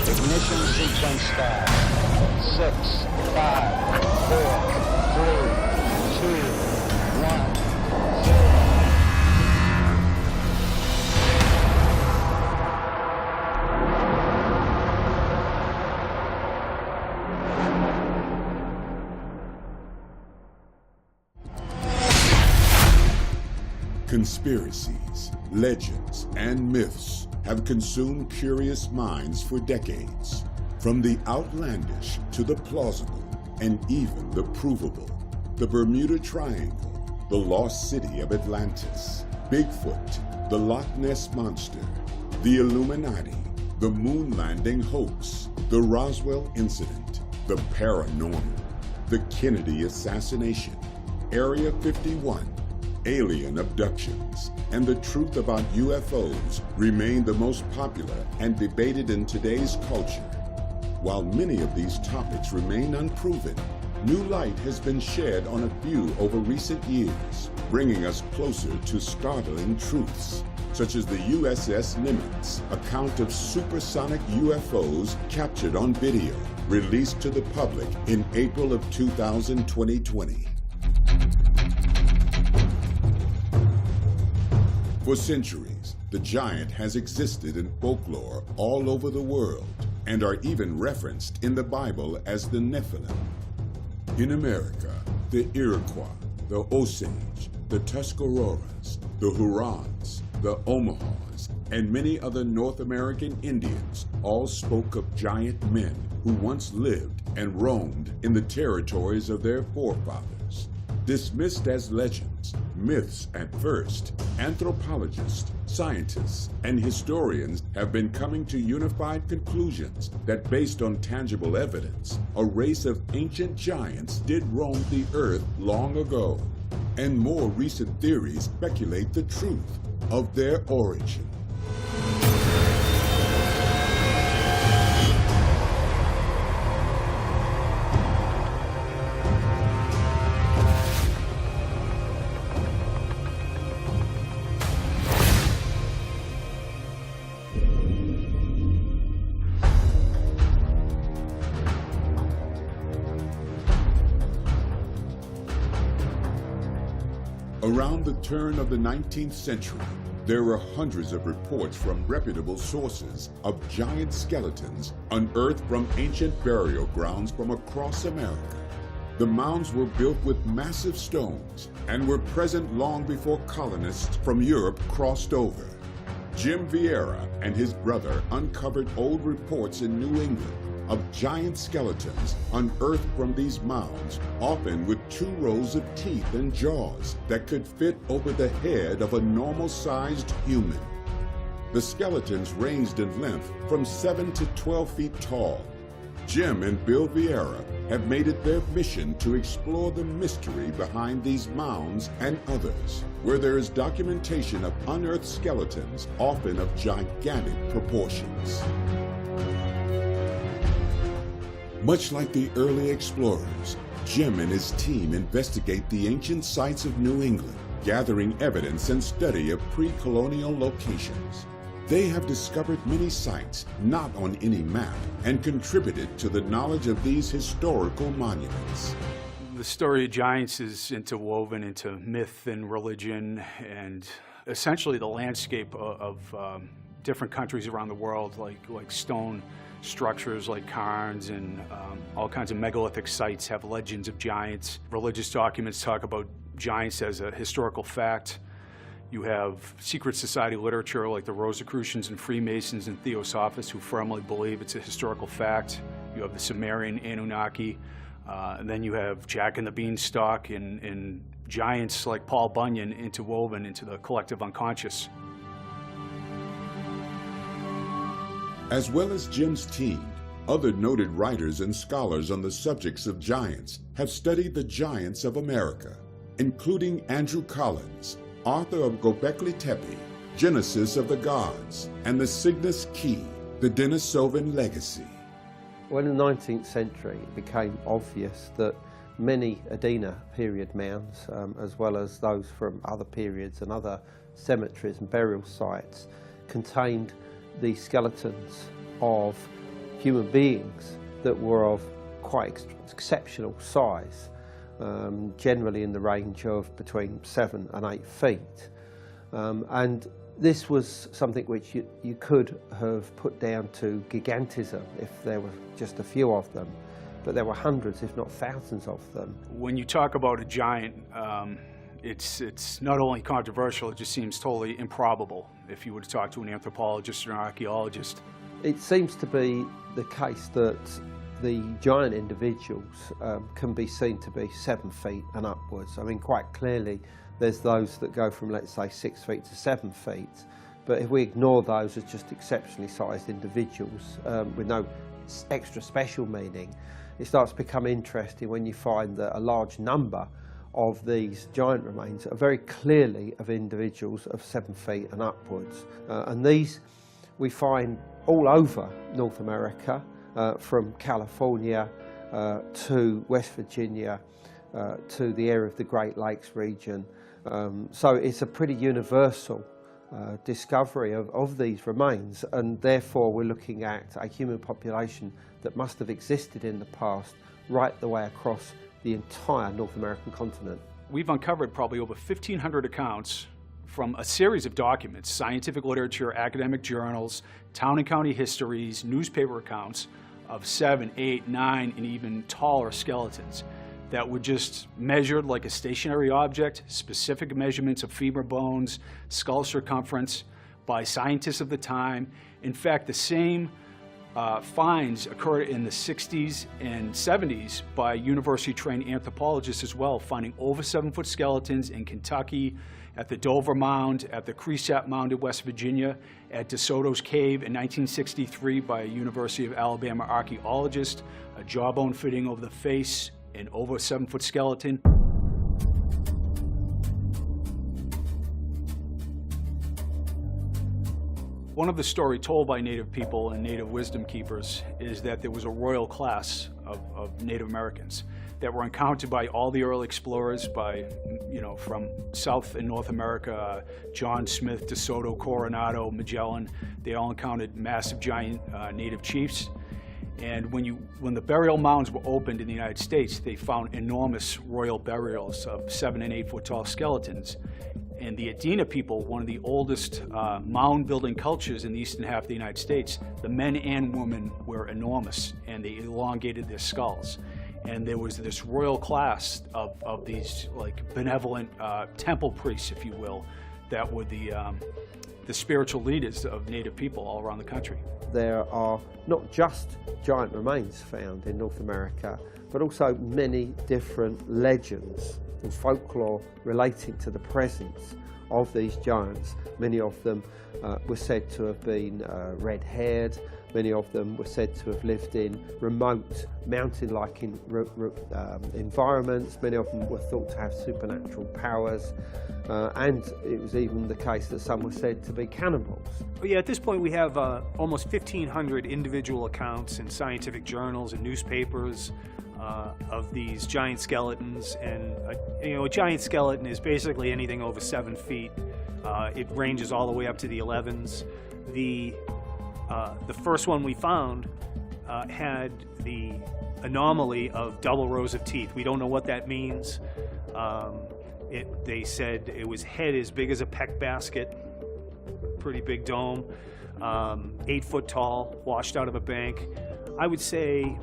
Ignition sequence start. 6, 5, 4, 3, 2, 1, 0. Conspiracies, legends, and myths have consumed curious minds for decades. From the outlandish to the plausible, and even the provable. The Bermuda Triangle, the lost city of Atlantis, Bigfoot, the Loch Ness Monster, the Illuminati, the moon landing hoax, the Roswell incident, the paranormal, the Kennedy assassination, Area 51, alien abductions, and the truth about UFOs remain the most popular and debated in today's culture. While many of these topics remain unproven, new light has been shed on a few over recent years, bringing us closer to startling truths, such as the USS Nimitz account of supersonic UFOs captured on video, released to the public in April of 2020. For centuries, the giant has existed in folklore all over the world and are even referenced in the Bible as the Nephilim. In America, the Iroquois, the Osage, the Tuscaroras, the Hurons, the Omahas, and many other North American Indians all spoke of giant men who once lived and roamed in the territories of their forefathers. Dismissed as legends, myths at first, anthropologists, scientists, and historians have been coming to unified conclusions that based on tangible evidence, a race of ancient giants did roam the earth long ago. And more recent theories speculate the truth of their origin. Around the turn of the 19th century, there were hundreds of reports from reputable sources of giant skeletons unearthed from ancient burial grounds from across America. The mounds were built with massive stones and were present long before colonists from Europe crossed over. Jim Vieira and his brother uncovered old reports in New England of giant skeletons unearthed from these mounds, often with 2 rows of teeth and jaws that could fit over the head of a normal-sized human. The skeletons ranged in length from 7 to 12 feet tall. Jim and Bill Vieira have made it their mission to explore the mystery behind these mounds and others, where there is documentation of unearthed skeletons, often of gigantic proportions. Much like the early explorers, Jim and his team investigate the ancient sites of New England, gathering evidence and study of pre-colonial locations. They have discovered many sites not on any map and contributed to the knowledge of these historical monuments. The story of giants is interwoven into myth and religion and essentially the landscape of different countries around the world, like stone structures like cairns and all kinds of megalithic sites have legends of giants. Religious documents talk about giants as a historical fact. You have secret society literature like the Rosicrucians and Freemasons and Theosophists who firmly believe it's a historical fact. You have the Sumerian Anunnaki, and then you have Jack and the Beanstalk and giants like Paul Bunyan interwoven into the collective unconscious. As well as Jim's team, other noted writers and scholars on the subjects of giants have studied the giants of America, including Andrew Collins, author of Göbekli Tepe, Genesis of the Gods, and the Cygnus Key, the Denisovan Legacy. Well, in the 19th century, it became obvious that many Adena period mounds, as well as those from other periods and other cemeteries and burial sites, contained the skeletons of human beings that were of quite exceptional size, generally in the range of between 7 and 8 feet. And this was something which you could have put down to gigantism if there were just a few of them, but there were hundreds, if not thousands of them. When you talk about a giant, it's not only controversial, it just seems totally improbable if you were to talk to an anthropologist or an archaeologist. It seems to be the case that the giant individuals can be seen to be 7 feet and upwards. I mean, quite clearly there's those that go from, let's say, 6 feet to 7 feet, but if we ignore those as just exceptionally sized individuals with no extra special meaning, it starts to become interesting when you find that a large number of these giant remains are very clearly of individuals of 7 feet and upwards. And these we find all over North America, from California to West Virginia to the area of the Great Lakes region. So it's a pretty universal discovery of these remains, and therefore we're looking at a human population that must have existed in the past right the way across the entire North American continent. We've uncovered probably over 1,500 accounts from a series of documents, scientific literature, academic journals, town and county histories, newspaper accounts of 7, 8, 9, and even taller skeletons that were just measured like a stationary object, specific measurements of femur bones, skull circumference by scientists of the time. In fact, the same finds occurred in the 60s and 70s by university-trained anthropologists as well, finding over 7-foot skeletons in Kentucky, at the Dover Mound, at the Cresap Mound in West Virginia, at DeSoto's Cave in 1963 by a University of Alabama archaeologist, a jawbone fitting over the face, an over 7-foot skeleton. One of the stories told by Native people and Native wisdom keepers is that there was a royal class of Native Americans that were encountered by all the early explorers, from South and North America, John Smith, DeSoto, Coronado, Magellan. They all encountered massive, giant Native chiefs. And when the burial mounds were opened in the United States, they found enormous royal burials of 7 and 8 foot tall skeletons. And the Adena people, one of the oldest mound building cultures in the eastern half of the United States, the men and women were enormous, and they elongated their skulls. And there was this royal class of these like benevolent temple priests, if you will, that were the spiritual leaders of Native people all around the country. There are not just giant remains found in North America, but also many different legends and folklore relating to the presence of these giants. Many of them were said to have been red-haired. Many of them were said to have lived in remote mountain-like environments. Many of them were thought to have supernatural powers, and it was even the case that some were said to be cannibals. Yeah, at this point we have almost 1,500 individual accounts in scientific journals and newspapers of these giant skeletons. And a giant skeleton is basically anything over 7 feet. It ranges all the way up to the 11s. The first one we found had the anomaly of double rows of teeth. We don't know what that means. They said it was head as big as a peck basket, pretty big dome, 8 foot tall, washed out of a bank. I would say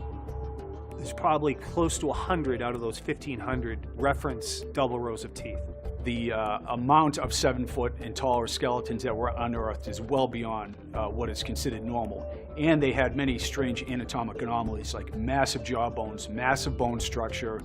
there's probably close to 100 out of those 1,500 reference double rows of teeth. The amount of 7-foot and taller skeletons that were unearthed is well beyond what is considered normal. And they had many strange anatomic anomalies like massive jaw bones, massive bone structure,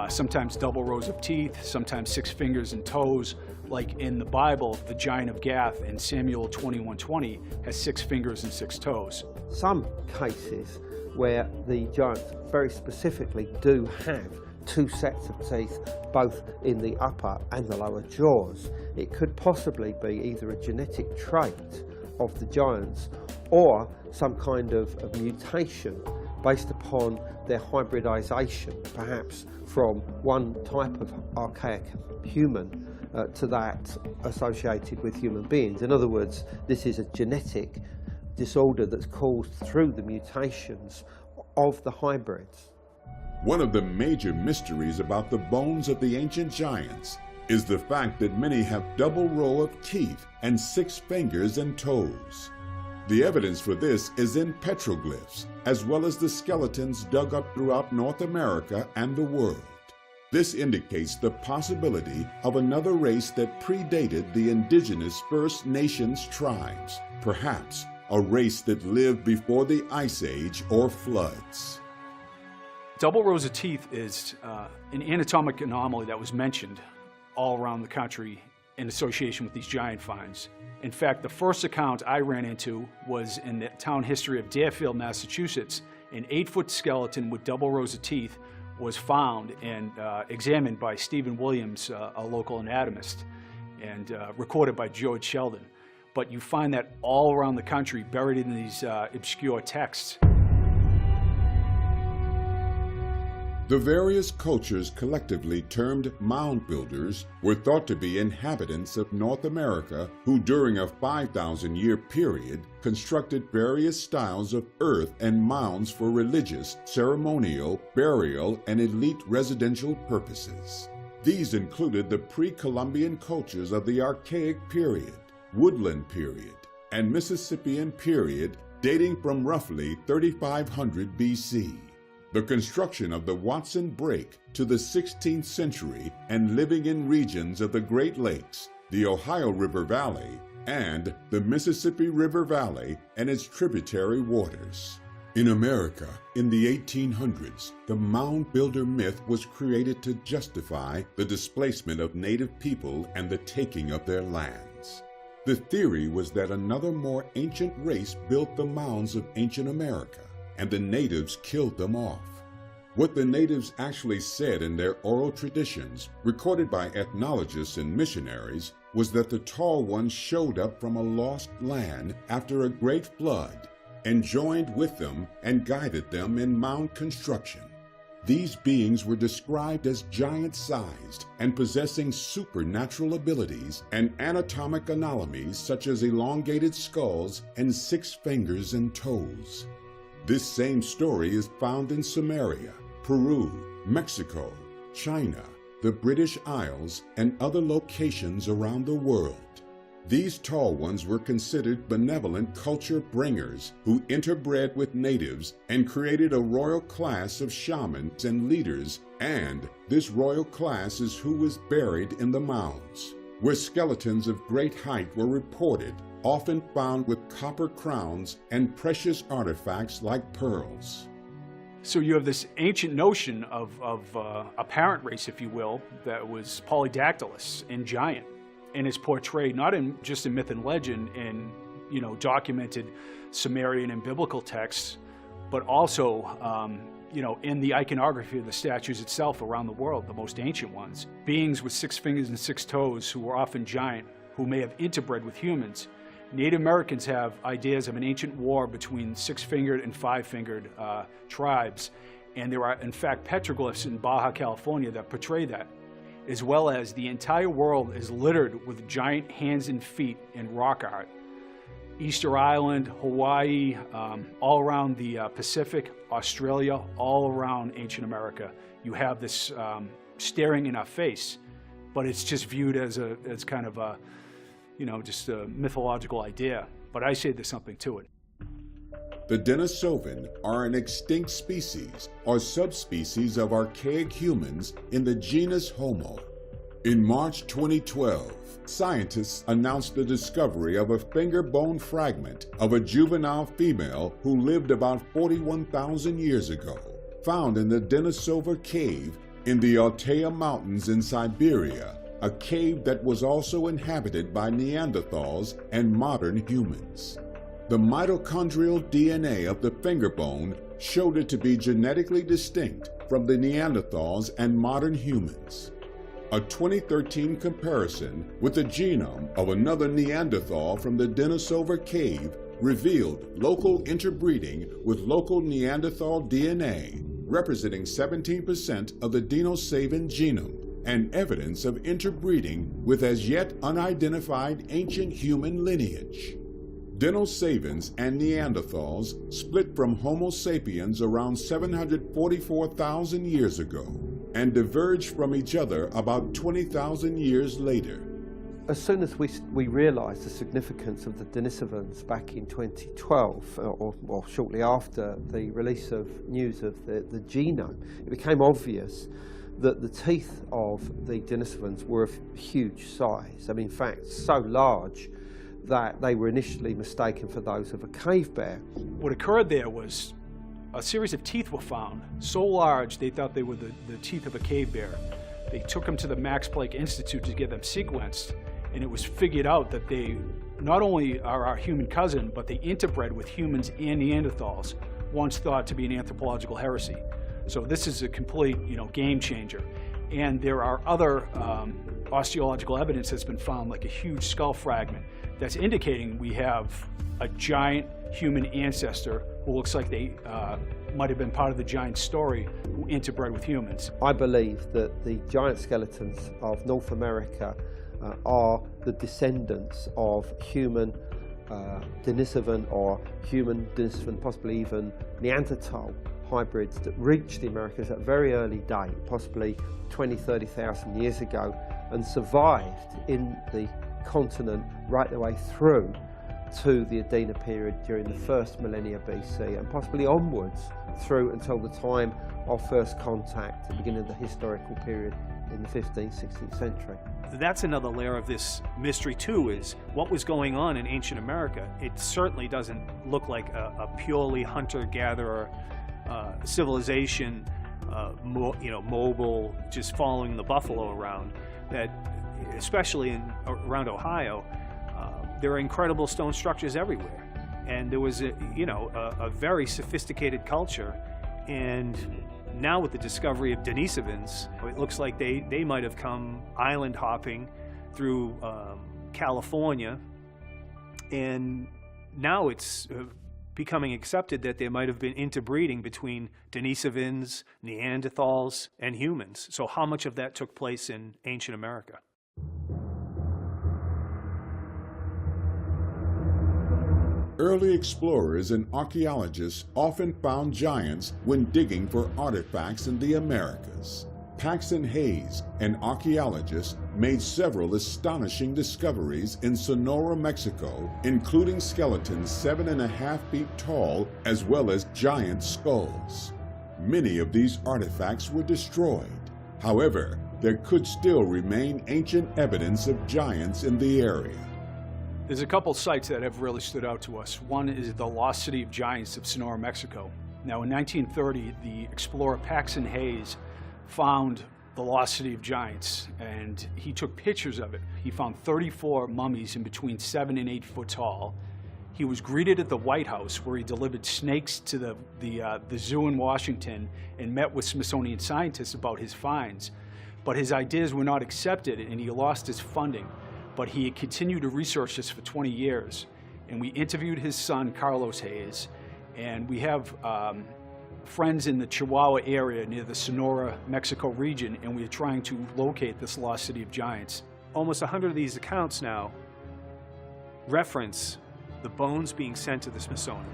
sometimes double rows of teeth, sometimes 6 fingers and toes. Like in the Bible, the giant of Gath in Samuel 21:20 has 6 fingers and 6 toes. Some cases where the giants very specifically do have 2 sets of teeth, both in the upper and the lower jaws. It could possibly be either a genetic trait of the giants or some kind of mutation based upon their hybridization, perhaps from one type of archaic human to that associated with human beings. In other words, this is a genetic disorder that's caused through the mutations of the hybrids. One of the major mysteries about the bones of the ancient giants is the fact that many have double row of teeth and 6 fingers and toes. The evidence for this is in petroglyphs, as well as the skeletons dug up throughout North America and the world. This indicates the possibility of another race that predated the indigenous First Nations tribes, perhaps a race that lived before the Ice Age or floods. Double rows of teeth is an anatomic anomaly that was mentioned all around the country in association with these giant finds. In fact, the first account I ran into was in the town history of Deerfield, Massachusetts. An 8-foot skeleton with double rows of teeth was found and examined by Stephen Williams, a local anatomist, and recorded by George Sheldon. But you find that all around the country, buried in these obscure texts. The various cultures collectively termed mound builders were thought to be inhabitants of North America who during a 5,000-year period constructed various styles of earth and mounds for religious, ceremonial, burial, and elite residential purposes. These included the pre-Columbian cultures of the Archaic period, Woodland period, and Mississippian period dating from roughly 3500 BC. The construction of the Watson Break to the 16th century and living in regions of the Great Lakes, the Ohio River Valley, and the Mississippi River Valley and its tributary waters. In America, in the 1800s, the mound builder myth was created to justify the displacement of native people and the taking of their lands. The theory was that another more ancient race built the mounds of ancient America, and the natives killed them off. What the natives actually said in their oral traditions, recorded by ethnologists and missionaries, was that the tall ones showed up from a lost land after a great flood and joined with them and guided them in mound construction. These beings were described as giant-sized and possessing supernatural abilities and anatomic anomalies such as elongated skulls and 6 fingers and toes. This same story is found in Sumeria, Peru, Mexico, China, the British Isles, and other locations around the world. These tall ones were considered benevolent culture bringers who interbred with natives and created a royal class of shamans and leaders, and this royal class is who was buried in the mounds, where skeletons of great height were reported, often found with copper crowns and precious artifacts like pearls. So you have this ancient notion of a parent race, if you will, that was polydactylous and giant, and is portrayed not just in myth and legend in documented Sumerian and biblical texts, but also in the iconography of the statues itself around the world, the most ancient ones. Beings with 6 fingers and 6 toes who were often giant, who may have interbred with humans. Native Americans have ideas of an ancient war between 6-fingered and 5-fingered tribes, and there are in fact petroglyphs in Baja California that portray that, as well as the entire world is littered with giant hands and feet in rock art. Easter Island, Hawaii, all around the Pacific, Australia, all around ancient America, you have this staring in our face, but it's just viewed as kind of a just a mythological idea, but I say there's something to it. The Denisovan are an extinct species or subspecies of archaic humans in the genus Homo. In March 2012, scientists announced the discovery of a finger bone fragment of a juvenile female who lived about 41,000 years ago, found in the Denisova Cave in the Altai Mountains in Siberia, a cave that was also inhabited by Neanderthals and modern humans. The mitochondrial DNA of the finger bone showed it to be genetically distinct from the Neanderthals and modern humans. A 2013 comparison with the genome of another Neanderthal from the Denisova Cave revealed local interbreeding with local Neanderthal DNA, representing 17% of the Denisovan genome, and evidence of interbreeding with as yet unidentified ancient human lineage. Denisovans and Neanderthals split from Homo sapiens around 744,000 years ago and diverged from each other about 20,000 years later. As soon as we realised the significance of the Denisovans back in 2012, or shortly after the release of news of the genome, it became obvious that the teeth of the Denisovans were of huge size. I mean, in fact, so large that they were initially mistaken for those of a cave bear. What occurred there was a series of teeth were found, so large they thought they were the teeth of a cave bear. They took them to the Max Planck Institute to get them sequenced, and it was figured out that they not only are our human cousin, but they interbred with humans and Neanderthals, once thought to be an anthropological heresy. So this is a complete, game changer. And there are other osteological evidence that's been found, like a huge skull fragment, that's indicating we have a giant human ancestor who looks like they might have been part of the giant story who interbred with humans. I believe that the giant skeletons of North America are the descendants of human Denisovan or human Denisovan, possibly even Neanderthal hybrids that reached the Americas at a very early date, possibly 20, 30,000 years ago, and survived in the continent right the way through to the Adena period during the first millennia BC, and possibly onwards through until the time of first contact at the beginning of the historical period in the 15th, 16th century. That's another layer of this mystery too, is what was going on in ancient America. It certainly doesn't look like a purely hunter-gatherer civilization, mobile, just following the buffalo around. That, especially around Ohio, there are incredible stone structures everywhere, and there was a very sophisticated culture. And now with the discovery of Denisovans, it looks like they might have come island hopping through California, and now it's becoming accepted that there might have been interbreeding between Denisovans, Neanderthals, and humans. So how much of that took place in ancient America? Early explorers and archaeologists often found giants when digging for artifacts in the Americas. Paxton Hayes, an archaeologist, made several astonishing discoveries in Sonora, Mexico, including skeletons 7.5 feet tall, as well as giant skulls. Many of these artifacts were destroyed. However, there could still remain ancient evidence of giants in the area. There's a couple sites that have really stood out to us. One is the Lost City of Giants of Sonora, Mexico. Now, in 1930, the explorer Paxton Hayes found the Lost City of Giants, and he took pictures of it. He found 34 mummies in between 7 and 8 foot tall. He was greeted at the White House, where he delivered snakes to the zoo in Washington and met with Smithsonian scientists about his finds. But his ideas were not accepted, and he lost his funding. But he continued to research this for 20 years. And we interviewed his son, Carlos Hayes, and we have friends in the Chihuahua area near the Sonora, Mexico region, and we are trying to locate this Lost City of Giants. Almost 100 of these accounts now reference the bones being sent to the Smithsonian.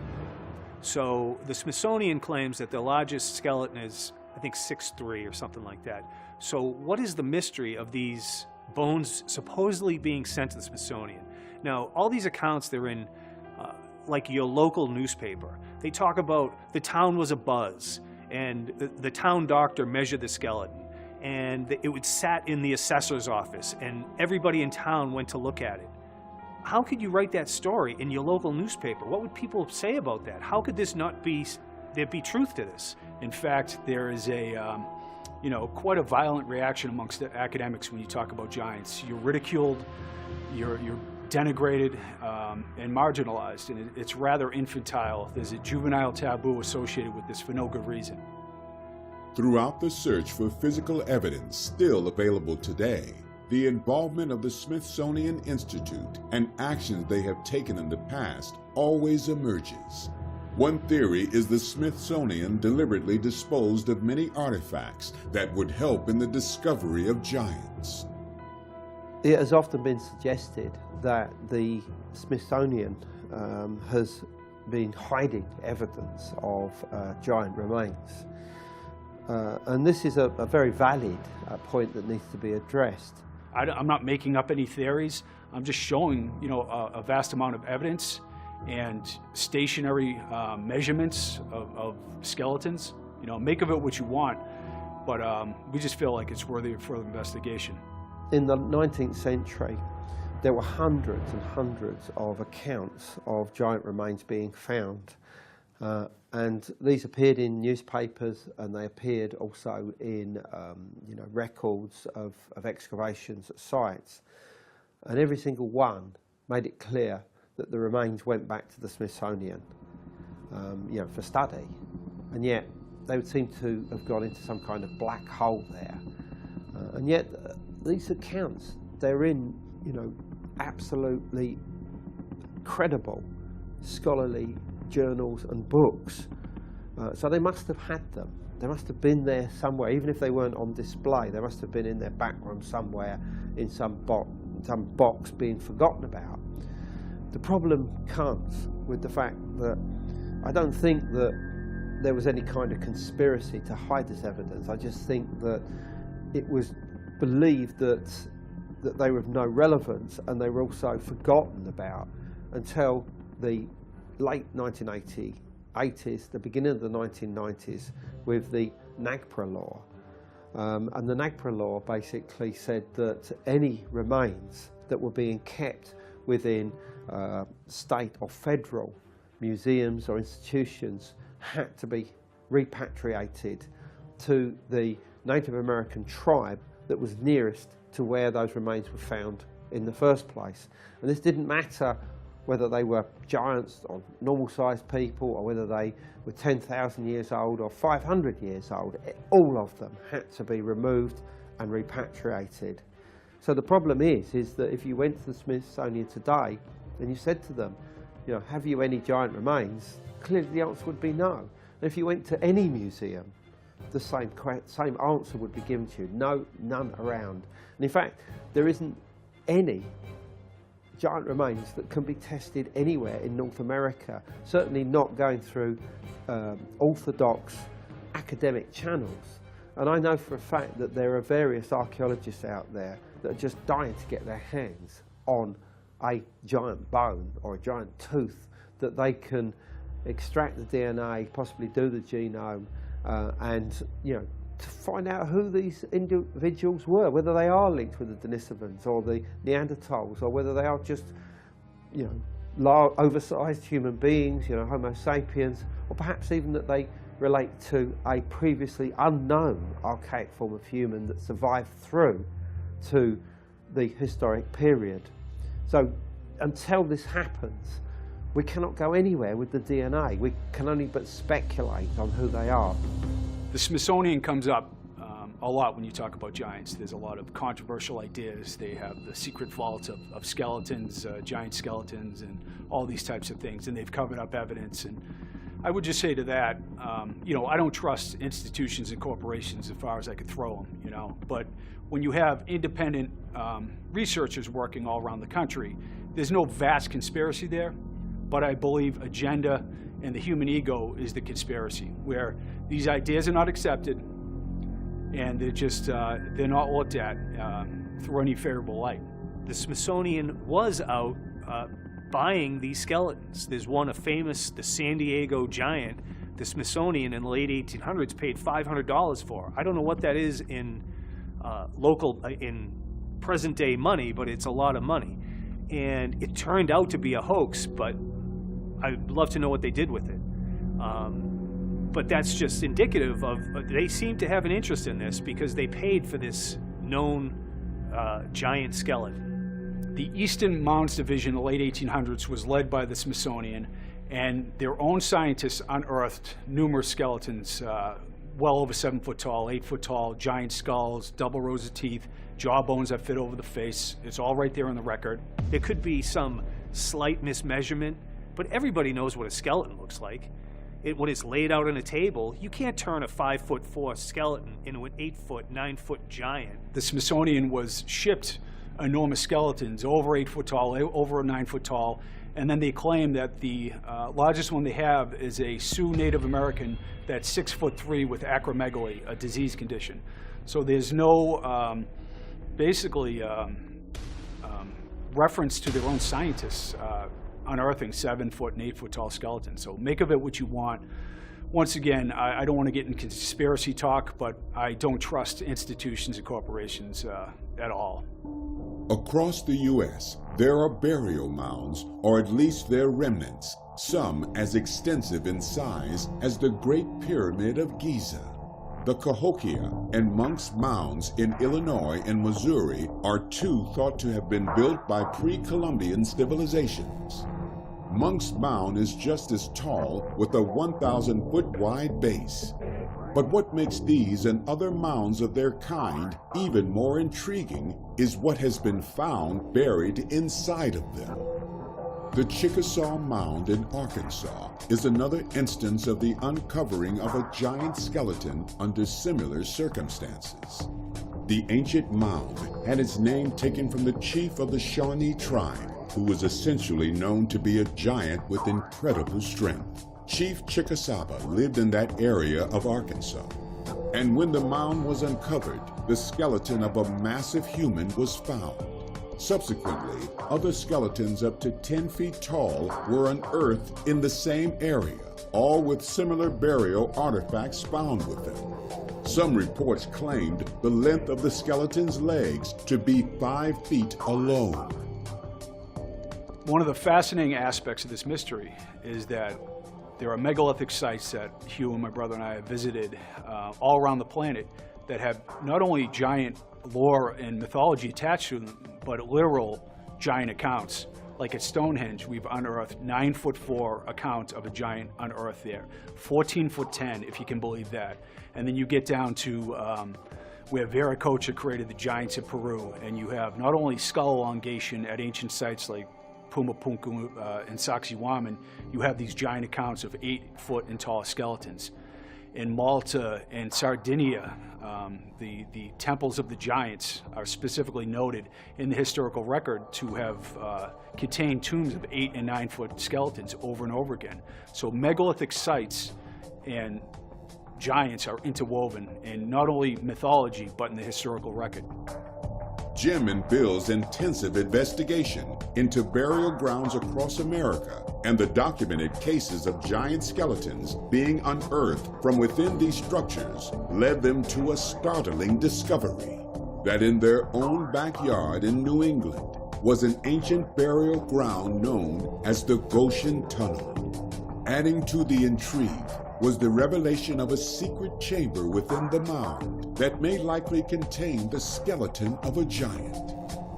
So the Smithsonian claims that the largest skeleton is, I think, 6'3" or something like that. So what is the mystery of these bones supposedly being sent to the Smithsonian? Now, all these accounts, they're in like your local newspaper. They talk about the town was abuzz, and the town doctor measured the skeleton, and it sat in the assessor's office, and everybody in town went to look at it. How could you write that story in your local newspaper? What would people say about that? How could this not be, there be truth to this? In fact, there is quite a violent reaction amongst the academics when you talk about giants. You're ridiculed, you're denigrated, and marginalized, and it's rather infantile. There's a juvenile taboo associated with this for no good reason. Throughout the search for physical evidence still available today, the involvement of the Smithsonian Institute and actions they have taken in the past always emerges. One theory is the Smithsonian deliberately disposed of many artifacts that would help in the discovery of giants. It has often been suggested that the Smithsonian has been hiding evidence of giant remains. And this is a very valid point that needs to be addressed. I'm not making up any theories. I'm just showing, a vast amount of evidence and stationary measurements of skeletons. Make of it what you want, but we just feel like it's worthy of further investigation. In the 19th century, there were hundreds and hundreds of accounts of giant remains being found. And these appeared in newspapers, and they appeared also in records of excavations at sites. And every single one made it clear that the remains went back to the Smithsonian, for study. And yet they would seem to have gone into some kind of black hole there. And yet these accounts, they're in, absolutely credible scholarly journals and books. So they must have had them. They must have been there somewhere, even if they weren't on display. They must have been in their back room somewhere, in some box being forgotten about. The problem comes with the fact that I don't think that there was any kind of conspiracy to hide this evidence. I just think that it was believed that they were of no relevance, and they were also forgotten about until the late 1980s, the beginning of the 1990s, with the NAGPRA law. And the NAGPRA law basically said that any remains that were being kept within state or federal museums or institutions had to be repatriated to the Native American tribe that was nearest to where those remains were found in the first place. And this didn't matter whether they were giants or normal-sized people, or whether they were 10,000 years old or 500 years old. All of them had to be removed and repatriated. So the problem is that if you went to the Smithsonian today and you said to them, have you any giant remains? Clearly the answer would be no. And if you went to any museum, the same answer would be given to you. No, none around. And in fact, there isn't any giant remains that can be tested anywhere in North America, certainly not going through orthodox academic channels. And I know for a fact that there are various archaeologists out there that are just dying to get their hands on a giant bone or a giant tooth that they can extract the DNA, possibly do the genome, and to find out who these individuals were, whether they are linked with the Denisovans or the Neanderthals, or whether they are just, oversized human beings, Homo sapiens, or perhaps even that they relate to a previously unknown archaic form of human that survived through to the historic period. So until this happens, we cannot go anywhere with the DNA. We can only but speculate on who they are. The Smithsonian comes up a lot when you talk about giants. There's a lot of controversial ideas. They have the secret vaults of skeletons, giant skeletons, and all these types of things, and they've covered up evidence. And I would just say to that, I don't trust institutions and corporations as far as I could throw them, but when you have independent researchers working all around the country, there's no vast conspiracy there, but I believe agenda and the human ego is the conspiracy, where these ideas are not accepted and they're not looked at through any favorable light. The Smithsonian was out buying these skeletons. There's one, the San Diego giant, the Smithsonian in the late 1800s paid $500 for. I don't know what that is in in present day money, but it's a lot of money. And it turned out to be a hoax, but I'd love to know what they did with it. But that's just indicative of, they seem to have an interest in this because they paid for this known giant skeleton. The Eastern Mounds Division in the late 1800s was led by the Smithsonian, and their own scientists unearthed numerous skeletons, well over 7 foot tall, 8 foot tall, giant skulls, double rows of teeth, jawbones that fit over the face. It's all right there in the record. There could be some slight mismeasurement, but everybody knows what a skeleton looks like. When it's laid out on a table, you can't turn a 5'4" skeleton into an 8 foot, 9 foot giant. The Smithsonian was shipped enormous skeletons, over 8 foot tall, over 9 foot tall. And then they claim that the largest one they have is a Sioux Native American that's 6'3" with acromegaly, a disease condition. So there's no, basically, reference to their own scientists unearthing 7 foot and 8 foot tall skeletons. So make of it what you want. Once again, I don't want to get in conspiracy talk, but I don't trust institutions and corporations at all. Across the U.S., there are burial mounds, or at least their remnants, some as extensive in size as the Great Pyramid of Giza. The Cahokia and Monk's Mounds in Illinois and Missouri are two thought to have been built by pre-Columbian civilizations. Monk's Mound is just as tall with a 1,000-foot wide base. But what makes these and other mounds of their kind even more intriguing is what has been found buried inside of them. The Chickasaw Mound in Arkansas is another instance of the uncovering of a giant skeleton under similar circumstances. The ancient mound had its name taken from the chief of the Shawnee tribe, who was essentially known to be a giant with incredible strength. Chief Chickasaba lived in that area of Arkansas. And when the mound was uncovered, the skeleton of a massive human was found. Subsequently, other skeletons up to 10 feet tall were unearthed in the same area, all with similar burial artifacts found with them. Some reports claimed the length of the skeleton's legs to be 5 feet alone. One of the fascinating aspects of this mystery is that there are megalithic sites that Hugh and my brother and I have visited all around the planet that have not only giant lore and mythology attached to them, but literal giant accounts. Like at Stonehenge, we've unearthed 9'4" account of a giant unearthed there, 14'10", if you can believe that. And then you get down to where Viracocha created the giants of Peru, and you have not only skull elongation at ancient sites like Pumapunku and Sacsayhuaman, you have these giant accounts of 8 foot and taller skeletons. In Malta and Sardinia, the temples of the giants are specifically noted in the historical record to have contained tombs of 8 and 9 foot skeletons over and over again. So megalithic sites and giants are interwoven in not only mythology, but in the historical record. Jim and Bill's intensive investigation into burial grounds across America and the documented cases of giant skeletons being unearthed from within these structures led them to a startling discovery: that in their own backyard in New England was an ancient burial ground known as the Goshen Tunnel. Adding to the intrigue was the revelation of a secret chamber within the mound that may likely contain the skeleton of a giant.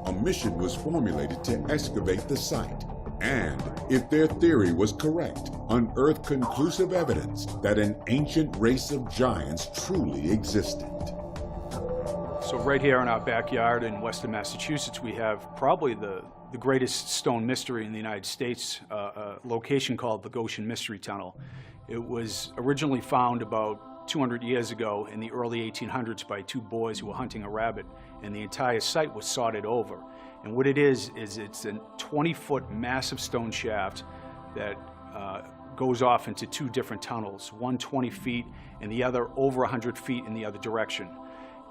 A mission was formulated to excavate the site and, if their theory was correct, unearth conclusive evidence that an ancient race of giants truly existed. So right here in our backyard in Western Massachusetts, we have probably the greatest stone mystery in the United States, a location called the Goshen Mystery Tunnel. It was originally found about 200 years ago in the early 1800s by two boys who were hunting a rabbit, and the entire site was sodded over. And what it is it's a 20-foot massive stone shaft that goes off into two different tunnels, one 20 feet and the other over 100 feet in the other direction.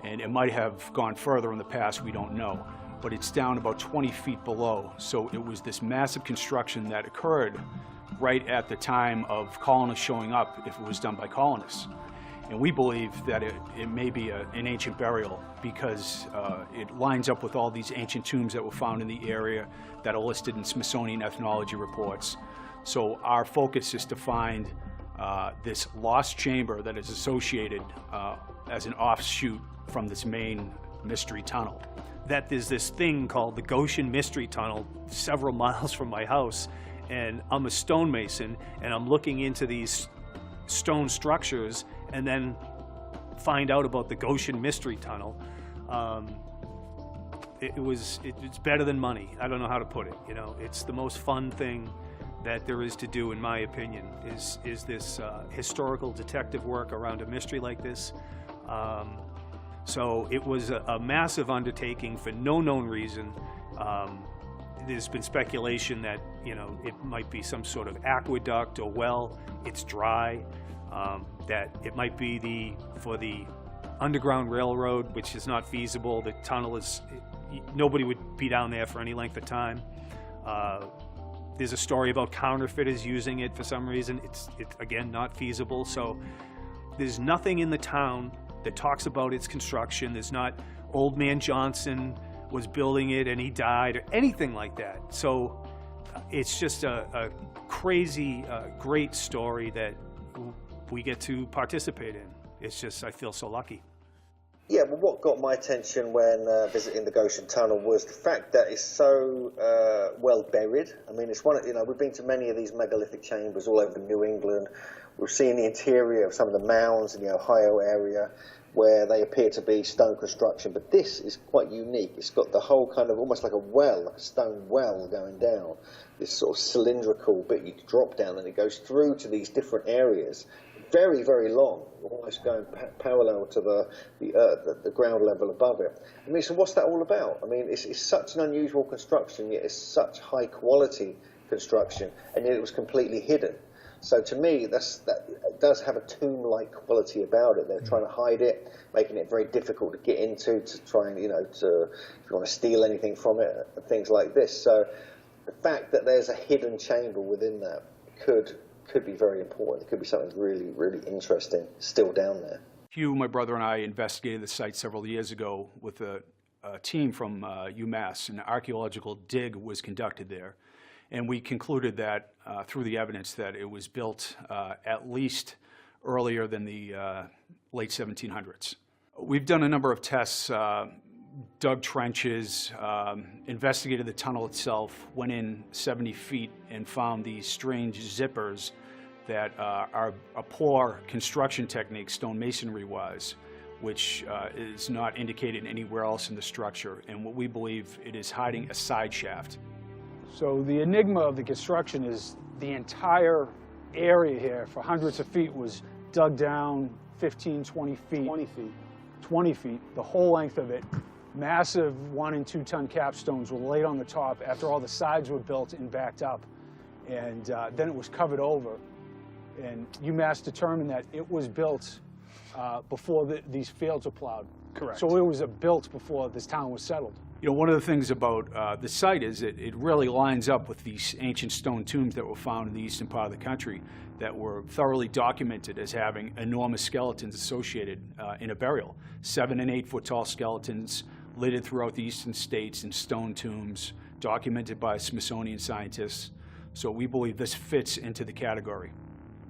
And it might have gone further in the past, we don't know, but it's down about 20 feet below. So it was this massive construction that occurred right at the time of colonists showing up, if it was done by colonists. And we believe that it may be an ancient burial because it lines up with all these ancient tombs that were found in the area that are listed in Smithsonian ethnology reports. So our focus is to find this lost chamber that is associated as an offshoot from this main mystery tunnel. That there's this thing called the Goshen Mystery Tunnel several miles from my house, and I'm a stonemason, and I'm looking into these stone structures and then find out about the Goshen Mystery Tunnel. It's better than money. I don't know how to put it. You know, it's the most fun thing that there is to do, in my opinion, is this historical detective work around a mystery like this. So it was a massive undertaking for no known reason. There's been speculation that, it might be some sort of aqueduct or well. It's dry. That it might be for the Underground Railroad, which is not feasible. The tunnel nobody would be down there for any length of time. There's a story about counterfeiters using it for some reason. It's again not feasible. So there's nothing in the town that talks about its construction. There's not Old Man Johnson was building it and he died or anything like that. So it's just a crazy, great story that we get to participate in. It's just, I feel so lucky. Yeah, well, what got my attention when visiting the Goshen Tunnel was the fact that it's so well buried. I mean, it's we've been to many of these megalithic chambers all over New England. We've seen the interior of some of the mounds in the Ohio area where they appear to be stone construction, but this is quite unique. It's got the whole kind of almost like a well, like a stone well going down, this sort of cylindrical bit you drop down, and it goes through to these different areas. Very, very long, almost going parallel to the ground level above it. I mean, so what's that all about? I mean, it's such an unusual construction, yet it's such high quality construction, and yet it was completely hidden. So to me, that does have a tomb-like quality about it. They're trying to hide it, making it very difficult to get into, to try and, if you want to steal anything from it, things like this. So the fact that there's a hidden chamber within that could be very important. It could be something really, really interesting still down there. Hugh, my brother, and I investigated the site several years ago with a team from UMass. An archaeological dig was conducted there. And we concluded that through the evidence that it was built at least earlier than the late 1700s. We've done a number of tests, dug trenches, investigated the tunnel itself, went in 70 feet and found these strange zippers that are a poor construction technique, stonemasonry-wise, which is not indicated anywhere else in the structure. And what we believe it is hiding a side shaft. So the enigma of the construction is the entire area here for hundreds of feet was dug down 15, 20 feet. 20 feet, the whole length of it. Massive 1 and 2 ton capstones were laid on the top after all the sides were built and backed up. And then it was covered over. And UMass determined that it was built before these fields were plowed. Correct. So it was built before this town was settled. One of the things about the site is that it really lines up with these ancient stone tombs that were found in the eastern part of the country that were thoroughly documented as having enormous skeletons associated in a burial. 7 and 8 foot tall skeletons littered throughout the eastern states in stone tombs, documented by Smithsonian scientists. So we believe this fits into the category.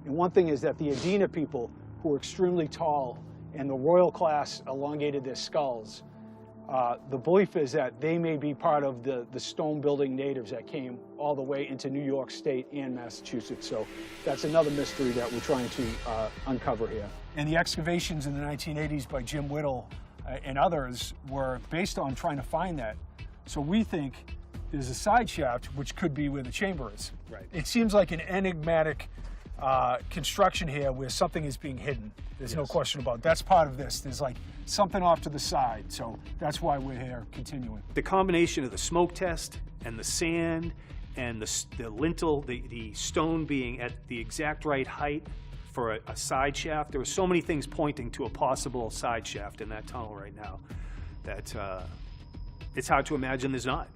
And one thing is that the Adena people, who were extremely tall, and the royal class elongated their skulls, the belief is that they may be part of the stone building natives that came all the way into New York State and Massachusetts. So that's another mystery that we're trying to uncover here. And the excavations in the 1980s by Jim Whittle and others were based on trying to find that. So we think there's a side shaft, which could be where the chamber is. Right. It seems like an enigmatic construction here where something is being hidden. There's no question about it. That's part of this. There's like something off to the side. So that's why we're here continuing. The combination of the smoke test and the sand and the lintel, the stone being at the exact right height for a side shaft, there were so many things pointing to a possible side shaft in that tunnel right now that it's hard to imagine there's not.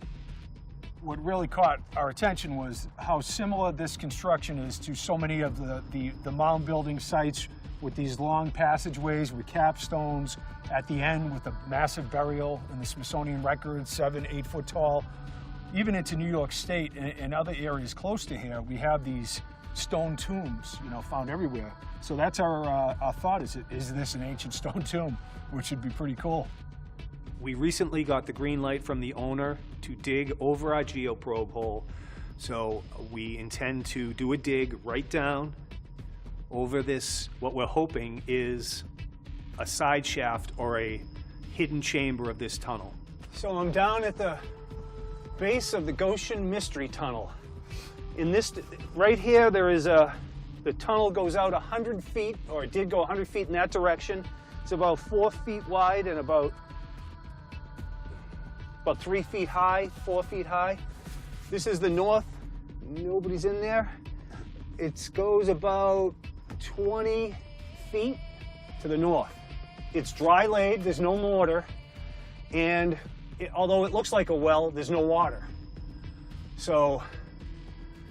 What really caught our attention was how similar this construction is to so many of the mound building sites with these long passageways with capstones at the end with a massive burial in the Smithsonian records, 7, 8 foot tall. Even into New York State and other areas close to here, we have these stone tombs, found everywhere. So that's our thought, is this an ancient stone tomb, which would be pretty cool. We recently got the green light from the owner to dig over our geoprobe hole. So we intend to do a dig right down over this, what we're hoping is a side shaft or a hidden chamber of this tunnel. So I'm down at the base of the Goshen Mystery Tunnel. In this, right here, there is the tunnel goes out 100 feet, or it did go 100 feet in that direction. It's about 4 feet wide and about 3 feet high, 4 feet high. This is the north. Nobody's in there. It goes about 20 feet to the north. It's dry laid, there's no mortar, and although it looks like a well, there's no water. So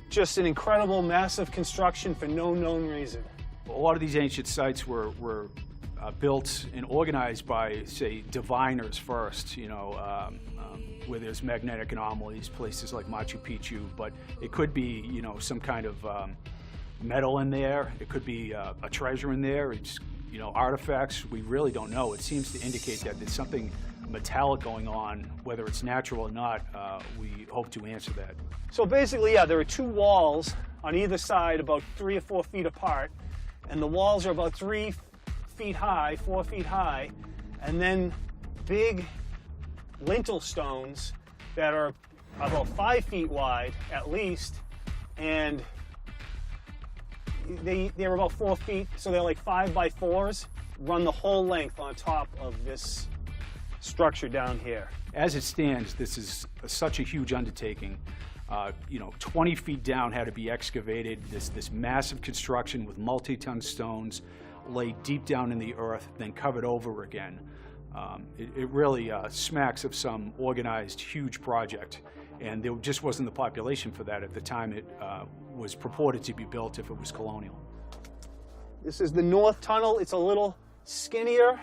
just an incredible, massive construction for no known reason. A lot of these ancient sites were built and organized by, say, diviners first, where there's magnetic anomalies, places like Machu Picchu, but it could be, some kind of metal in there. It could be a treasure in there. It's, artifacts. We really don't know. It seems to indicate that there's something metallic going on, whether it's natural or not. We hope to answer that. So basically, yeah, there are 2 walls on either side, about 3 or 4 feet apart, and the walls are about 3 feet high, 4 feet high, and then big lintel stones that are about 5 feet wide at least, and they're about 4 feet, so they're like 5 by 4s, run the whole length on top of this structure down here. As it stands, this is such a huge undertaking. 20 feet down had to be excavated, this massive construction with multi-ton stones laid deep down in the earth, then covered over again. It really smacks of some organized, huge project, and there just wasn't the population for that at the time it was purported to be built if it was colonial. This is the north tunnel. It's a little skinnier.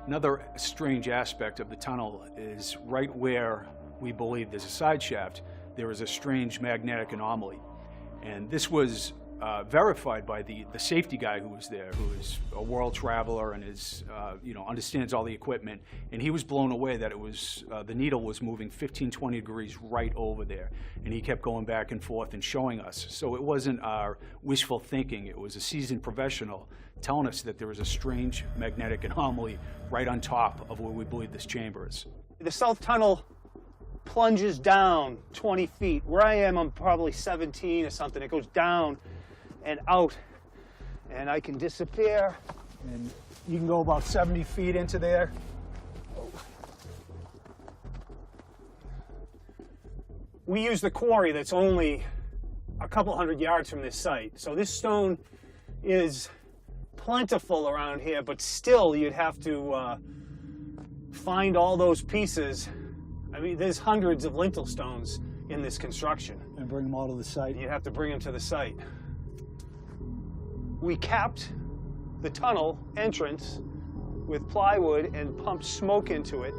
Another strange aspect of the tunnel is right where we believe there's a side shaft, there is a strange magnetic anomaly. And this was verified by the safety guy who was there, who is a world traveler and is, understands all the equipment. And he was blown away that it was, the needle was moving 15, 20 degrees right over there. And he kept going back and forth and showing us. So it wasn't our wishful thinking, it was a seasoned professional telling us that there was a strange magnetic anomaly right on top of where we believe this chamber is. The south tunnel plunges down 20 feet. Where I am, I'm probably 17 or something. It goes down and out, and I can disappear. And you can go about 70 feet into there. We use the quarry that's only a couple hundred yards from this site. So this stone is plentiful around here, but still you'd have to find all those pieces. I mean, there's hundreds of lintel stones in this construction. And bring them all to the site. You'd have to bring them to the site. We capped the tunnel entrance with plywood and pumped smoke into it.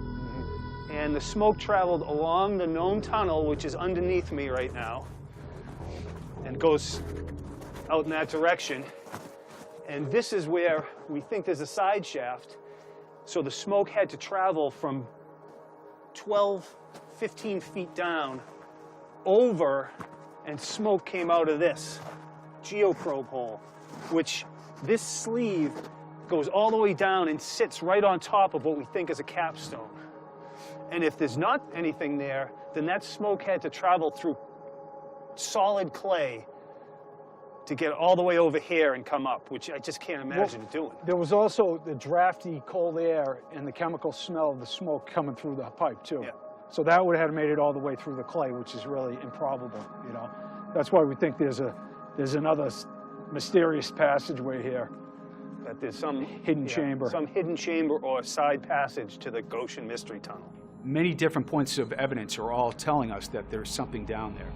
And the smoke traveled along the known tunnel, which is underneath me right now, and goes out in that direction. And this is where we think there's a side shaft. So the smoke had to travel from 12, 15 feet down over, and smoke came out of this geoprobe hole, which this sleeve goes all the way down and sits right on top of what we think is a capstone. And if there's not anything there, then that smoke had to travel through solid clay to get all the way over here and come up, which I just can't imagine doing. There was also the drafty cold air and the chemical smell of the smoke coming through the pipe too. Yeah. So that would have made it all the way through the clay, which is really improbable, That's why we think there's another mysterious passageway here. That there's some hidden chamber. Some hidden chamber or side passage to the Goshen Mystery Tunnel. Many different points of evidence are all telling us that there's something down there.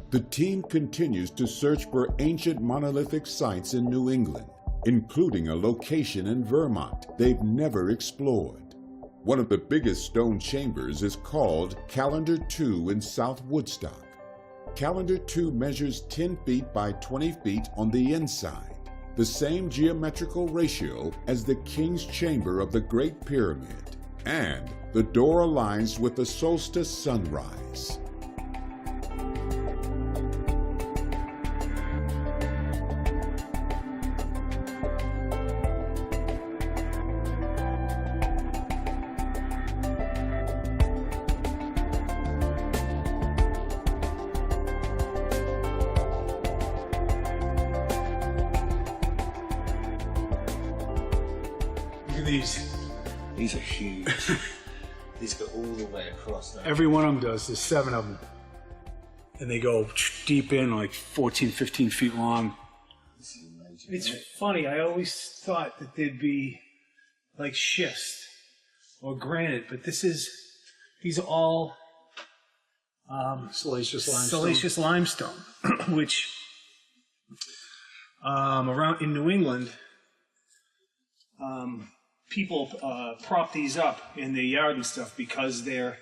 The team continues to search for ancient monolithic sites in New England, including a location in Vermont they've never explored. One of the biggest stone chambers is called Callender 2 in South Woodstock. Callender 2 measures 10 feet by 20 feet on the inside, the same geometrical ratio as the King's Chamber of the Great Pyramid, and the door aligns with the solstice sunrise. these. These are huge. These go all the way across now. Every one of them does. There's 7 of them. And they go deep in, like 14, 15 feet long. It's funny, I always thought that they'd be like schist or granite, but these are all Salacious limestone, which around in New England, people prop these up in their yard and stuff because they're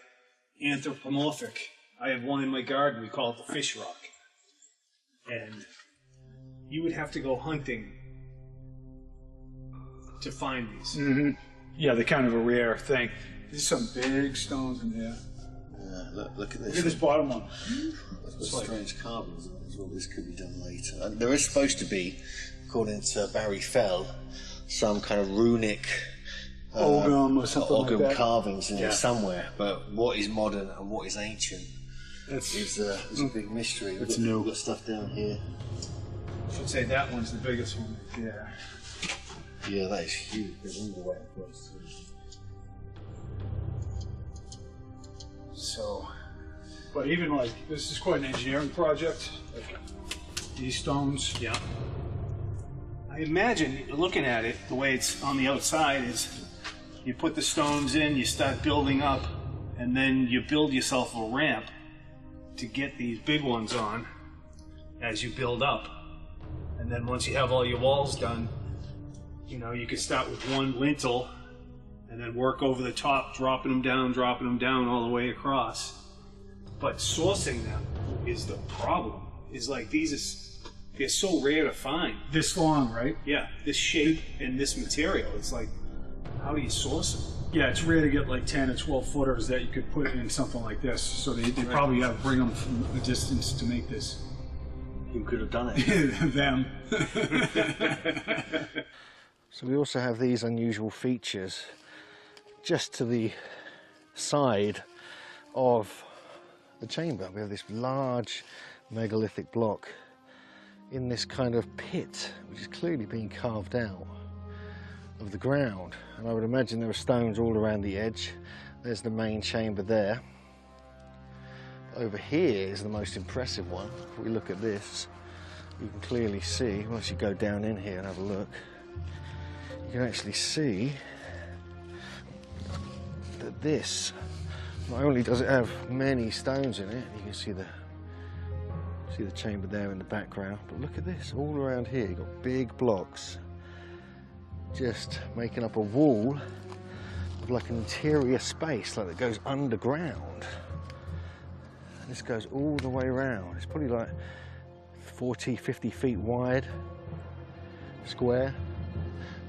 anthropomorphic. I have one in my garden, we call it the fish rock. And you would have to go hunting to find these. Mm-hmm. Yeah, they're kind of a rare thing. There's some big stones in there. Look at this. Look at this bottom one. It's like strange carvings as well. This could be done later. And there is supposed to be, according to Barry Fell, some kind of runic Ogham or something like that. carvings in there somewhere. But what is modern and what is ancient is a big mystery. It's new. We've got stuff down here. I should say that one's the biggest one. Yeah. Yeah, that is huge. There's all the way across. So, but even like, this is quite an engineering project. Like, these stones. Yeah. I imagine, looking at it, the way it's on the outside is you put the stones in, you start building up, and then you build yourself a ramp to get these big ones on as you build up. And then once you have all your walls done, you know, you can start with one lintel and then work over the top, dropping them down all the way across. But sourcing them is the problem. Is like they're so rare to find. This long, right? Yeah, this shape and this material. It's like, how do you source them? Yeah, it's rare to get like 10 or 12 footers that you could put in something like this. So they probably got to bring them from a distance to make this. Who could have done it? Them. So we also have these unusual features just to the side of the chamber. We have this large megalithic block in this kind of pit, which is clearly being carved out of the ground. And I would imagine there are stones all around the edge. There's the main chamber there. Over here is the most impressive one. If we look at this, you can clearly see, once you go down in here and have a look, you can actually see that this, not only does it have many stones in it, you can see the chamber there in the background, but look at this, all around here you've got big blocks just making up a wall of like an interior space, like that goes underground. And this goes all the way around. It's probably like 40, 50 feet wide, square.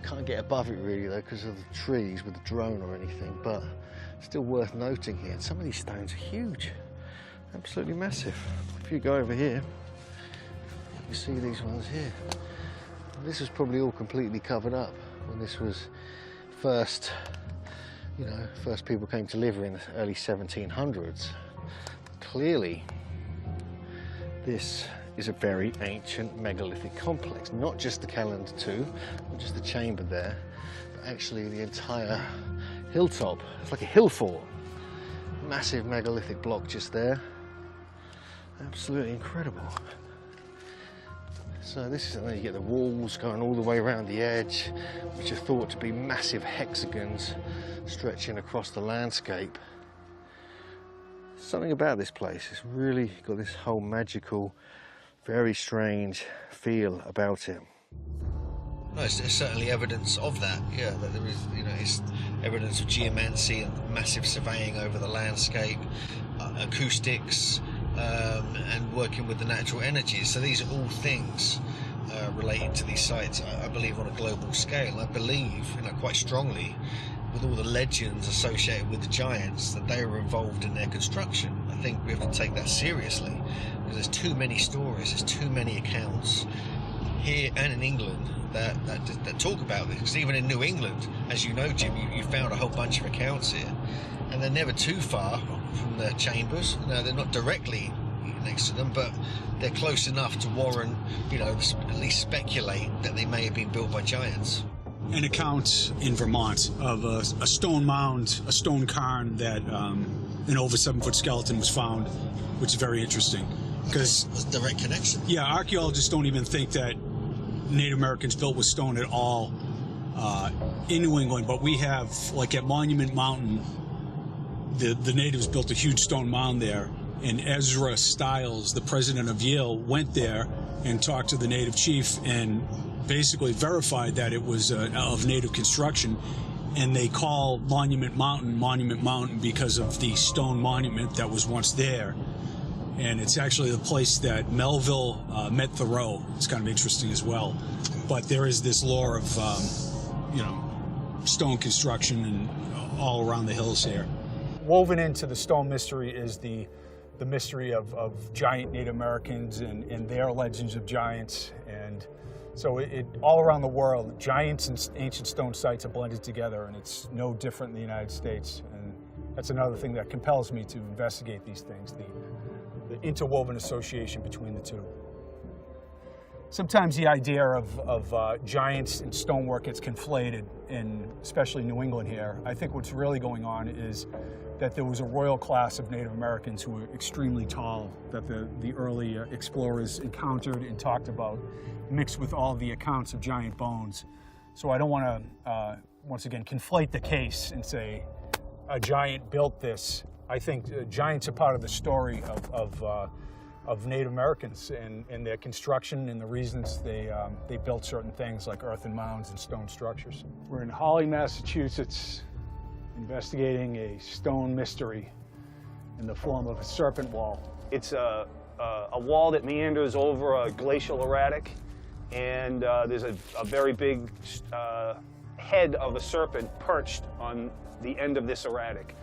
Can't get above it really though because of the trees with the drone or anything, but still worth noting here. And some of these stones are huge, absolutely massive. If you go over here, you see these ones here. And this was probably all completely covered up when this was first, first people came to live here in the early 1700s. Clearly, this is a very ancient megalithic complex, not just the Callander Tomb, not just the chamber there, but actually the entire hilltop. It's like a hill fort. Massive megalithic block just there. Absolutely incredible. So this is, you get the walls going all the way around the edge, which are thought to be massive hexagons stretching across the landscape. Something about this place, it's really got this whole magical, very strange feel about it. No, there's certainly evidence of that, yeah, that there is, it's evidence of geomancy and massive surveying over the landscape, acoustics, and working with the natural energies. So these are all things related to these sites, I believe, on a global scale. I believe, quite strongly, with all the legends associated with the giants, that they were involved in their construction. I think we have to take that seriously, because there's too many stories, there's too many accounts here and in England that talk about this. Because even in New England, as you know, Jim, you found a whole bunch of accounts here, and they're never too far from the chambers. They're not directly next to them, but they're close enough to warrant, at least speculate that they may have been built by giants. an account in Vermont of a stone mound, a stone cairn that an over 7-foot skeleton was found, which is very interesting. Because direct connection. Yeah, archaeologists don't even think that Native Americans built with stone at all in New England, but we have, like at Monument Mountain, the natives built a huge stone mound there, and Ezra Stiles, the president of Yale, went there and talked to the native chief and basically verified that it was of native construction. And they call Monument Mountain because of the stone monument that was once there. And it's actually the place that Melville met Thoreau. It's kind of interesting as well. But there is this lore of, stone construction and all around the hills here. Woven into the stone mystery is the mystery of giant Native Americans and their legends of giants. And so it all around the world, giants and ancient stone sites are blended together, and it's no different in the United States. And that's another thing that compels me to investigate these things, the interwoven association between the two. Sometimes the idea of giants and stonework gets conflated, especially New England here. I think what's really going on is that there was a royal class of Native Americans who were extremely tall that the early explorers encountered and talked about, mixed with all the accounts of giant bones. So I don't want to, once again, conflate the case and say a giant built this. I think giants are part of the story of Native Americans and their construction and the reasons they built certain things like earthen mounds and stone structures. We're in Holly, Massachusetts, investigating a stone mystery in the form of a serpent wall. It's a wall that meanders over a glacial erratic, and there's a very big head of a serpent perched on the end of this erratic.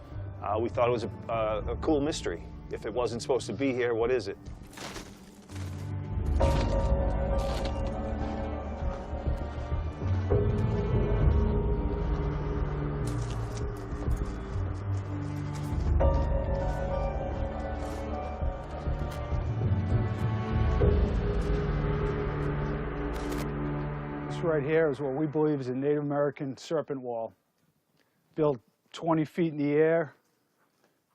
We thought it was a cool mystery. If it wasn't supposed to be here, what is it? This right here is what we believe is a Native American serpent wall, built 20 feet in the air.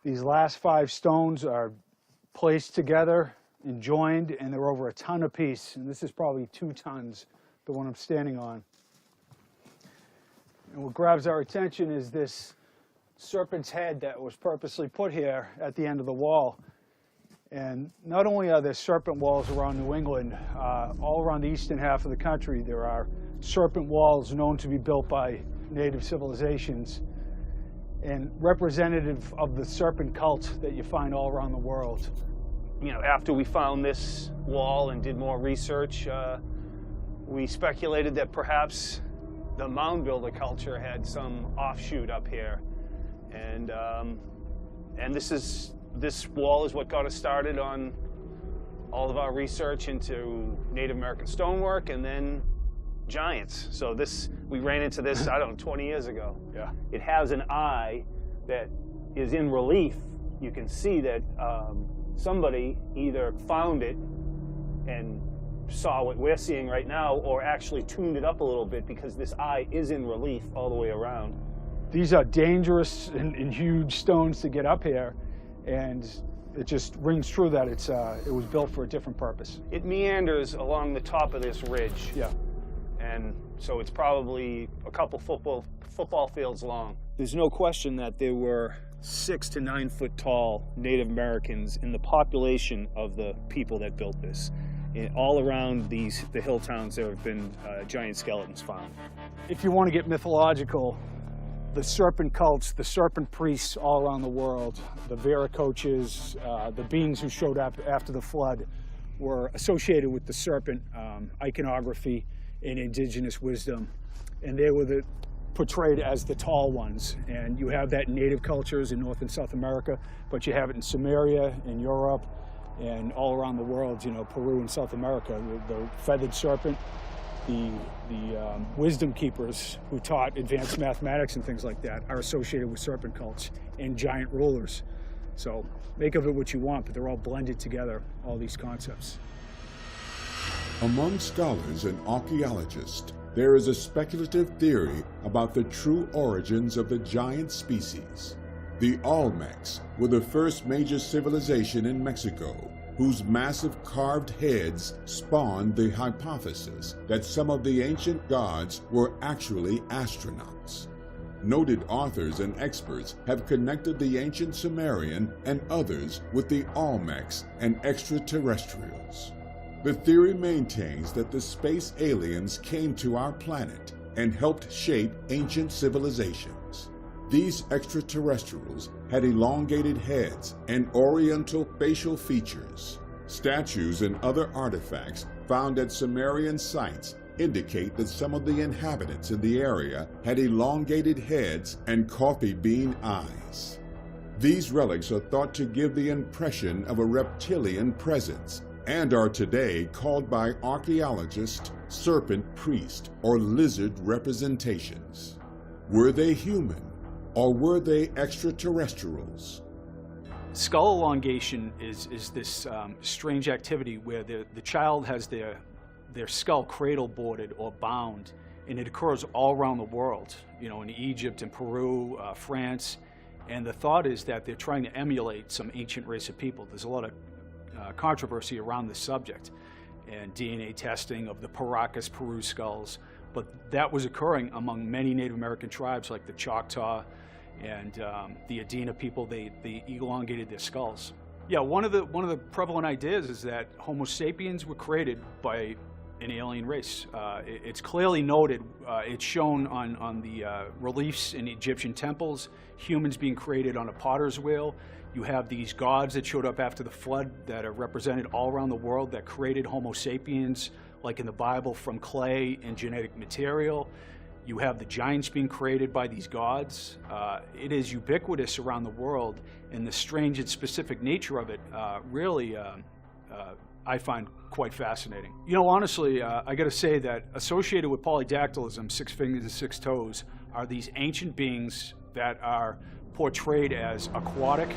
These last 5 stones are placed together and joined, and they're over a ton apiece. And this is probably 2 tons, the one I'm standing on. And what grabs our attention is this serpent's head that was purposely put here at the end of the wall. And not only are there serpent walls around New England, all around the eastern half of the country, there are serpent walls known to be built by native civilizations and representative of the serpent cult that you find all around the world. You know, after we found this wall and did more research, we speculated that perhaps the mound builder culture had some offshoot up here. And this wall is what got us started on all of our research into Native American stonework and then giants. So we ran into this, I don't know, 20 years ago. Yeah. It has an eye that is in relief. You can see that somebody either found it and saw what we're seeing right now or actually tuned it up a little bit because this eye is in relief all the way around. These are dangerous and huge stones to get up here, and it just rings true that it was built for a different purpose. It meanders along the top of this ridge. Yeah. And so it's probably a couple football fields long. There's no question that there were 6 to 9 foot tall Native Americans in the population of the people that built this. And all around the hill towns, there have been giant skeletons found. If you want to get mythological, the serpent cults, the serpent priests all around the world, the Viracochas, the beings who showed up after the flood were associated with the serpent iconography and indigenous wisdom. And they were portrayed as the tall ones. And you have that in native cultures in North and South America, but you have it in Samaria, in Europe, and all around the world, you know, Peru and South America. The feathered serpent, the wisdom keepers who taught advanced mathematics and things like that are associated with serpent cults and giant rulers. So make of it what you want, but they're all blended together, all these concepts. Among scholars and archaeologists, there is a speculative theory about the true origins of the giant species. The Olmecs were the first major civilization in Mexico, whose massive carved heads spawned the hypothesis that some of the ancient gods were actually astronauts. Noted authors and experts have connected the ancient Sumerian and others with the Olmecs and extraterrestrials. The theory maintains that the space aliens came to our planet and helped shape ancient civilizations. These extraterrestrials had elongated heads and oriental facial features. Statues and other artifacts found at Sumerian sites indicate that some of the inhabitants in the area had elongated heads and coffee bean eyes. These relics are thought to give the impression of a reptilian presence and are today called by archaeologists serpent priest or lizard representations. Were they human or were they extraterrestrials? Skull elongation is this strange activity where the child has their skull cradle boarded or bound, and it occurs all around the world, in Egypt and Peru, France, and the thought is that they're trying to emulate some ancient race of people. There's a lot of controversy around this subject and DNA testing of the Paracas Peru skulls, but that was occurring among many Native American tribes like the Choctaw and the Adena people. They elongated their skulls. Yeah, one of the prevalent ideas is that Homo sapiens were created by an alien race. It's clearly noted, it's shown on the reliefs in Egyptian temples, humans being created on a potter's wheel. You have these gods that showed up after the flood that are represented all around the world that created Homo sapiens, like in the Bible, from clay and genetic material. You have the giants being created by these gods. It is ubiquitous around the world, and the strange and specific nature of it really I find quite fascinating. Honestly, I gotta say that associated with polydactylism, 6 fingers and 6 toes, are these ancient beings that are portrayed as aquatic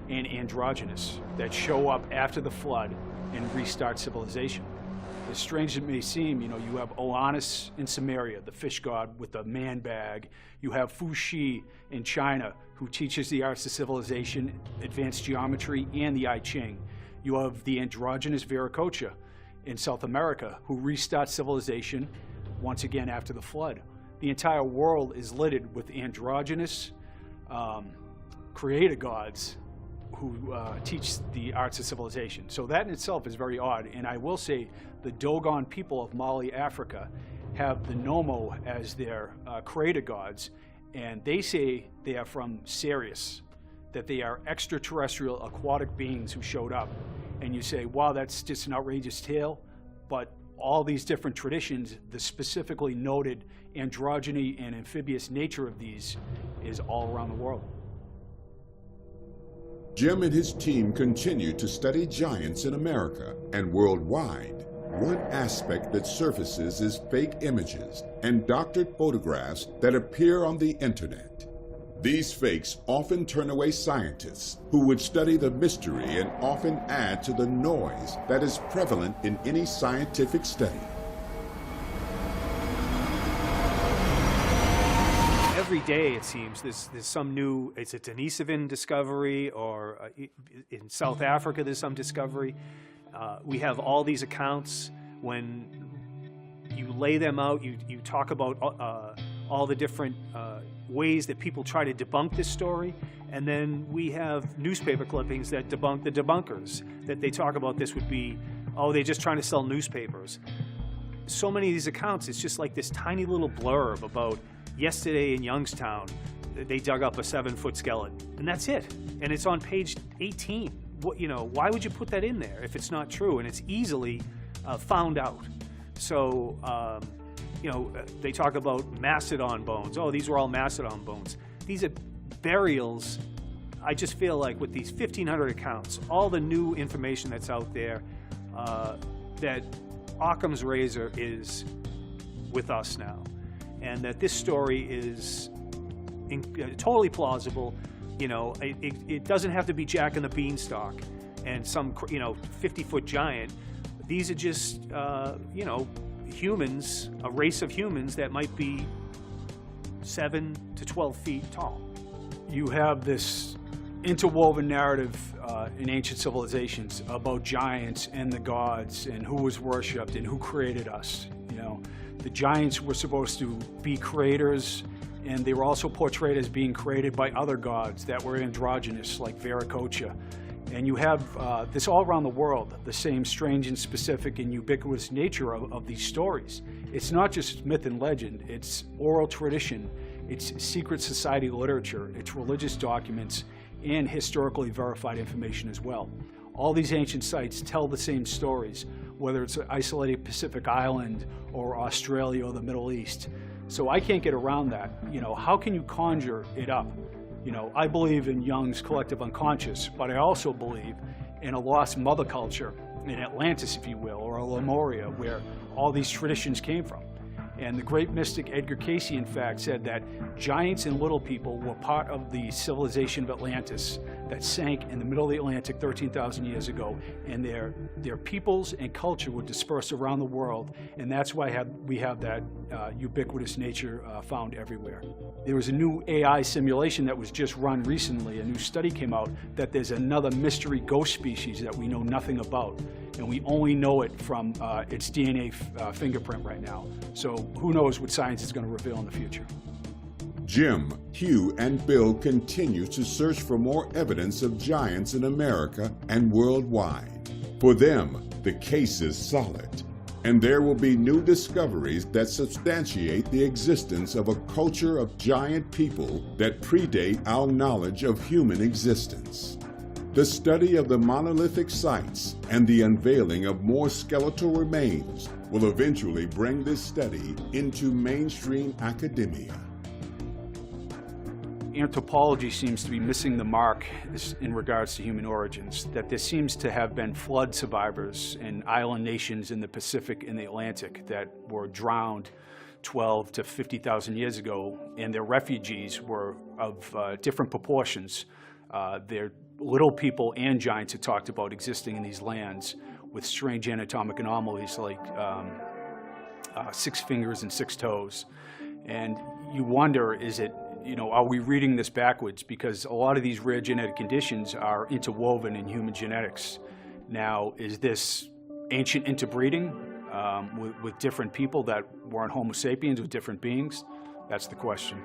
and androgynous, that show up after the flood and restart civilization. As strange as it may seem, you have Oannes in Sumeria, the fish god with the man bag. You have Fu Xi in China, who teaches the arts of civilization, advanced geometry, and the I Ching. You have the androgynous Viracocha in South America, who restarts civilization once again after the flood. The entire world is littered with androgynous creator gods who teach the arts of civilization. So that in itself is very odd. And I will say the Dogon people of Mali, Africa, have the Nomo as their creator gods, and they say they are from Sirius, that they are extraterrestrial aquatic beings who showed up. And you say, wow, that's just an outrageous tale, but all these different traditions, the specifically noted androgyny and amphibious nature of these is all around the world. Jim and his team continue to study giants in America and worldwide. One aspect that surfaces is fake images and doctored photographs that appear on the internet. These fakes often turn away scientists who would study the mystery and often add to the noise that is prevalent in any scientific study. Every day, it seems, there's some new, it's a Denisovan discovery, or in South Africa there's some discovery. We have all these accounts. When you lay them out, you talk about all the different ways that people try to debunk this story, and then we have newspaper clippings that debunk the debunkers, that they talk about this would be, oh, they're just trying to sell newspapers. So many of these accounts, it's just like this tiny little blurb about yesterday in Youngstown, they dug up a 7-foot skeleton, and that's it. And it's on page 18. Why would you put that in there if it's not true? And it's easily found out. So, they talk about mastodon bones. Oh, these were all mastodon bones. These are burials. I just feel like with these 1,500 accounts, all the new information that's out there, that Occam's razor is with us now. And that this story is totally plausible. It doesn't have to be Jack and the Beanstalk and some 50-foot giant. these are just, you know, humans, a race of humans that might be 7 to 12 feet tall. You have this interwoven narrative in ancient civilizations about giants and the gods and who was worshipped and who created us. You know, the giants were supposed to be creators, and they were also portrayed as being created by other gods that were androgynous, like Viracocha. And you have this all around the world, the same strange and specific and ubiquitous nature of these stories. It's not just myth and legend, it's oral tradition, it's secret society literature, it's religious documents, and historically verified information as well. All these ancient sites tell the same stories, whether it's an isolated Pacific island or Australia or the Middle East. So I can't get around that. You know, how can you conjure it up? You know, I believe in Jung's collective unconscious, but I also believe in a lost mother culture in Atlantis, if you will, or a Lemuria, where all these traditions came from. And the great mystic Edgar Cayce, in fact, said that giants and little people were part of the civilization of Atlantis that sank in the middle of the Atlantic 13,000 years ago, and their peoples and culture were dispersed around the world, and that's why we have that ubiquitous nature found everywhere. There was a new AI simulation that was just run recently. A new study came out that there's another mystery ghost species that we know nothing about, and we only know it from its DNA fingerprint right now. So who knows what science is going to reveal in the future. Jim, Hugh, and Bill continue to search for more evidence of giants in America and worldwide. For them, the case is solid, and there will be new discoveries that substantiate the existence of a culture of giant people that predate our knowledge of human existence. The study of the monolithic sites and the unveiling of more skeletal remains will eventually bring this study into mainstream academia. Anthropology seems to be missing the mark in regards to human origins, that there seems to have been flood survivors in island nations in the Pacific and the Atlantic that were drowned 12 to 50,000 years ago, and their refugees were of different proportions. They're little people and giants are talked about existing in these lands with strange anatomic anomalies like 6 fingers and 6 toes. And you wonder, is it, you know, are we reading this backwards? Because a lot of these rare genetic conditions are interwoven in human genetics. Now, is this ancient interbreeding with different people that weren't Homo sapiens, with different beings? That's the question.